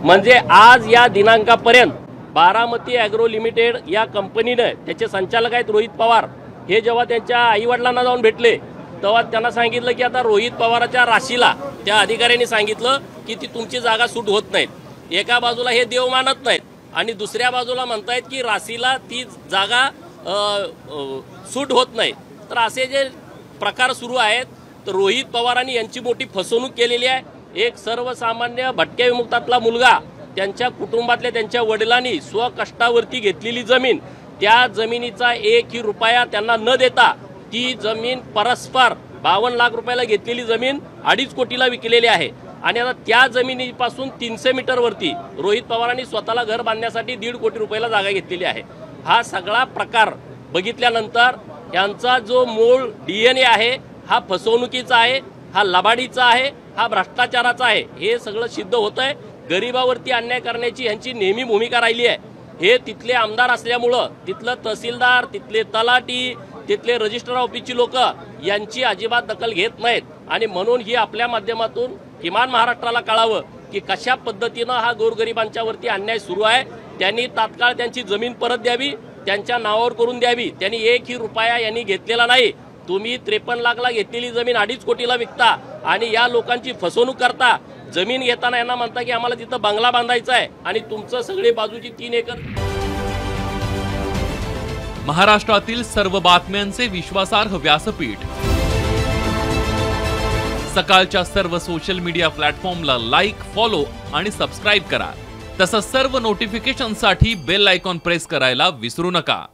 म्हणजे आज या दिनांकापर्यंत बारामती ॲग्रो लिमिटेड या कंपनीने त्याचे संचालक आहेत रोहित पवार हे जेव्हा त्यांच्या आईवडिलांना जाऊन भेटले तेव्हा त्यांना सांगितलं की आता रोहित पवाराच्या राशीला त्या अधिकाऱ्यांनी सांगितलं की ती तुमची जागा सूट होत नाहीत. एका बाजूला हे देव मानत नाहीत आणि दुसऱ्या बाजूला म्हणतायत की राशीला ती जागा सूट होत नाही. तर असे जे प्रकार सुरू आहेत तर रोहित पवारांनी यांची मोठी फसवणूक केलेली आहे. एक सर्वसामान्य भटक्या विमुक्तातला मुलगा त्यांच्या कुटुंबातल्या त्यांच्या वडिलांनी स्वकष्टावरती घेतलेली जमीन त्या जमिनीचा एकही रुपया त्यांना न देता ती जमीन परस्पर 52 लाख रुपयाला घेतलेली जमीन 2.5 कोटीला विकलेली आहे. आणि आता त्या जमिनीपासून 300 मीटरवरती रोहित पवारांनी स्वतःला घर बांधण्यासाठी 1.5 कोटी रुपयाला जागा घेतलेली आहे. हा सगळा प्रकार बघितल्यानंतर यांचा जो मूळ DNA आहे हा फसवणुकीचा आहे, हा लबाडीचा आहे, हा भ्रष्टाचाराचा आहे. हे सगळं सिद्ध होत आहे. गरिबावरती अन्याय करण्याची यांची नेहमी भूमिका राहिली आहे. हे तिथले आमदार असल्यामुळं तिथलं तहसीलदार, तिथले तलाठी, तिथले रजिस्टर ऑफिसची लोक यांची अजिबात दखल घेत नाहीत. आणि म्हणून ही आपल्या माध्यमातून किमान महाराष्ट्राला कळावं की कशा पद्धतीनं हा गोरगरिबांच्या वरती अन्याय सुरू आहे. त्यांनी तात्काळ त्यांची जमीन परत द्यावी, त्यांच्या नावावर करून द्यावी. त्यांनी एकही रुपया यांनी घेतलेला नाही. तुम्ही 53 लाखला घेतलेली जमीन 2.5 कोटीला विकता आणि या लोकांची फसवणूक करता. जमीन घेताना यांना म्हणता की आम्हाला तिथं बंगला बांधायचा आहे आणि तुमचं सगळे बाजूची 3 एकर. महाराष्ट्रातील सर्व बातम्यांचे विश्वासार्ह व्यासपीठ सकाळच्या सर्व सोशल मीडिया प्लॅटफॉर्मला लाईक, फॉलो आणि सबस्क्राईब करा. तसंच सर्व नोटिफिकेशनसाठी बेल आयकॉन प्रेस करायला विसरू नका.